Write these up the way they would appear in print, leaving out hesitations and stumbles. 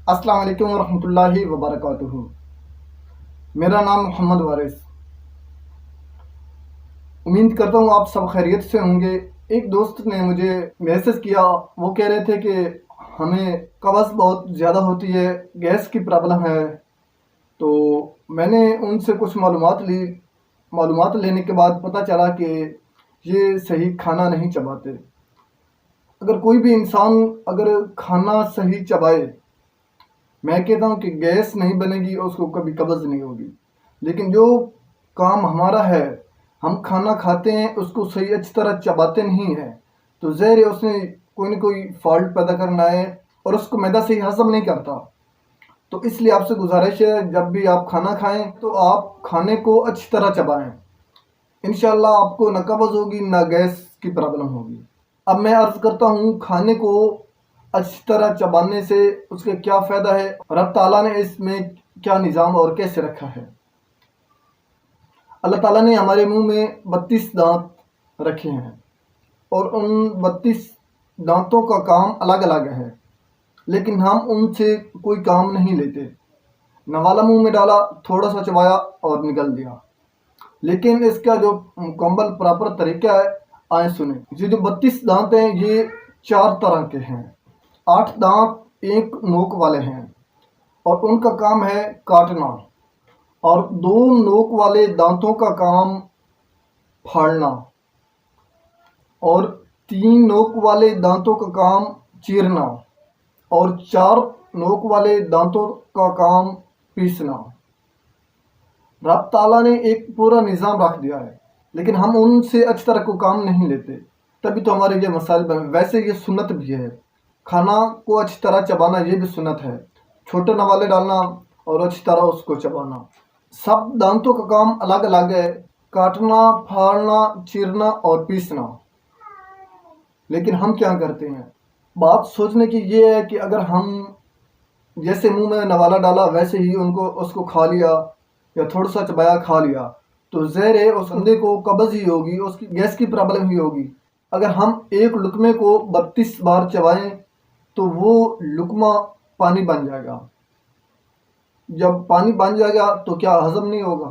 السلام علیکم ورحمۃ اللہ وبرکاتہ۔ میرا نام محمد وارث۔ امید کرتا ہوں آپ سب خیریت سے ہوں گے۔ ایک دوست نے مجھے میسج کیا، وہ کہہ رہے تھے کہ ہمیں قبض بہت زیادہ ہوتی ہے، گیس کی پرابلم ہے۔ تو میں نے ان سے کچھ معلومات لینے کے بعد پتہ چلا کہ یہ صحیح کھانا نہیں چباتے۔ اگر کوئی بھی انسان اگر کھانا صحیح چبائے، میں کہتا ہوں کہ گیس نہیں بنے گی، اس کو کبھی قبض نہیں ہوگی۔ لیکن جو کام ہمارا ہے، ہم کھانا کھاتے ہیں، اس کو صحیح اچھی طرح چباتے نہیں ہیں، تو ظاہر ہے اس نے کوئی نہ کوئی فالٹ پیدا کرنا ہے اور اس کو معدہ صحیح ہضم نہیں کرتا۔ تو اس لیے آپ سے گزارش ہے، جب بھی آپ کھانا کھائیں تو آپ کھانے کو اچھی طرح چبائیں۔ انشاءاللہ آپ کو نہ قبض ہوگی نہ گیس کی پرابلم ہوگی۔ اب میں عرض کرتا ہوں کھانے کو اچھی طرح چبانے سے اس کے کیا فائدہ ہے، رب تعالیٰ نے اس میں کیا نظام اور کیسے رکھا ہے۔ اللہ تعالیٰ نے ہمارے منہ میں 32 دانت رکھے ہیں اور ان 32 دانتوں کا کام الگ الگ ہے، لیکن ہم ان سے کوئی کام نہیں لیتے۔ نوالا منہ میں ڈالا، تھوڑا سا چبایا اور نگل دیا۔ لیکن اس کا جو مکمل پراپر طریقہ ہے، آئیں سنیں۔ یہ جو 32 دانت ہیں، یہ 4 طرح کے ہیں۔ 8 دانت ایک نوک والے ہیں اور ان کا کام ہے کاٹنا، اور 2 نوک والے دانتوں کا کام پھاڑنا، اور 3 نوک والے دانتوں کا کام چیرنا، اور 4 نوک والے دانتوں کا کام پیسنا۔ رب تعالیٰ نے ایک پورا نظام رکھ دیا ہے، لیکن ہم ان سے اچھی طرح کو کام نہیں لیتے، تبھی تو ہمارے یہ مسائل بنے۔ ویسے یہ سنت بھی ہے، کھانا کو اچھی طرح چبانا یہ بھی سنت ہے، چھوٹے نوالے ڈالنا اور اچھی طرح اس کو چبانا۔ سب دانتوں کا کام الگ الگ ہے، کاٹنا، پھاڑنا، چیرنا اور پیسنا۔ لیکن ہم کیا کرتے ہیں؟ بات سوچنے کی یہ ہے کہ اگر ہم جیسے منہ میں نوالا ڈالا ویسے ہی اس کو کھا لیا یا تھوڑا سا چبایا کھا لیا، تو ظاہر ہے اس بندے کو قبض ہی ہوگی، اس کی گیس کی پرابلم ہی ہوگی۔ اگر ہم ایک لقمے کو 32 بار چبائیں تو وہ لقمہ پانی بن جائے گا۔ جب پانی بن جائے گا تو کیا ہضم نہیں ہوگا؟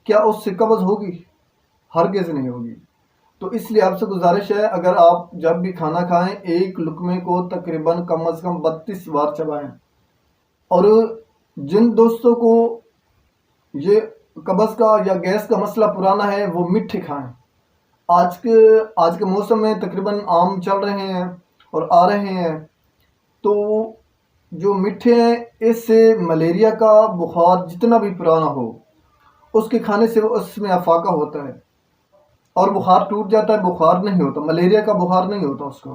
کیا اس سے قبض ہوگی؟ ہرگز نہیں ہوگی۔ تو اس لیے آپ سے گزارش ہے، اگر آپ جب بھی کھانا کھائیں، ایک لقمے کو تقریباً کم از کم 32 بار چبائیں۔ اور جن دوستوں کو یہ قبض کا یا گیس کا مسئلہ پرانا ہے، وہ میٹھے کھائیں۔ آج کے موسم میں تقریباً آم چل رہے ہیں اور آ رہے ہیں، تو جو میٹھے ہیں، اس سے ملیریا کا بخار جتنا بھی پرانا ہو، اس کے کھانے سے اس میں افاقہ ہوتا ہے اور بخار ٹوٹ جاتا ہے، بخار نہیں ہوتا، ملیریا کا بخار نہیں ہوتا اس کا۔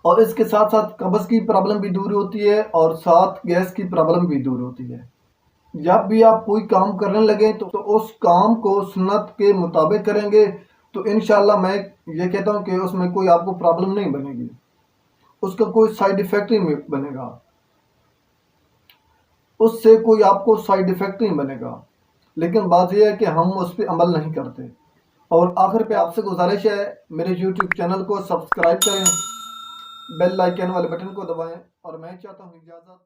اور اس کے ساتھ ساتھ قبض کی پرابلم بھی دور ہوتی ہے اور ساتھ گیس کی پرابلم بھی دور ہوتی ہے۔ جب بھی آپ کوئی کام کرنے لگیں تو اس کام کو سنت کے مطابق کریں گے تو انشاءاللہ میں یہ کہتا ہوں کہ اس میں کوئی آپ کو پرابلم نہیں بنے گی، اس کا کوئی سائیڈ ایفیکٹ نہیں بنے گا، اس سے کوئی آپ کو سائیڈ ایفیکٹ نہیں بنے گا۔ لیکن بات یہ ہے کہ ہم اس پہ عمل نہیں کرتے۔ اور آخر پہ آپ سے گزارش ہے، میرے یوٹیوب چینل کو سبسکرائب کریں، بیل آئیکن والے بٹن کو دبائیں، اور میں چاہتا ہوں اجازت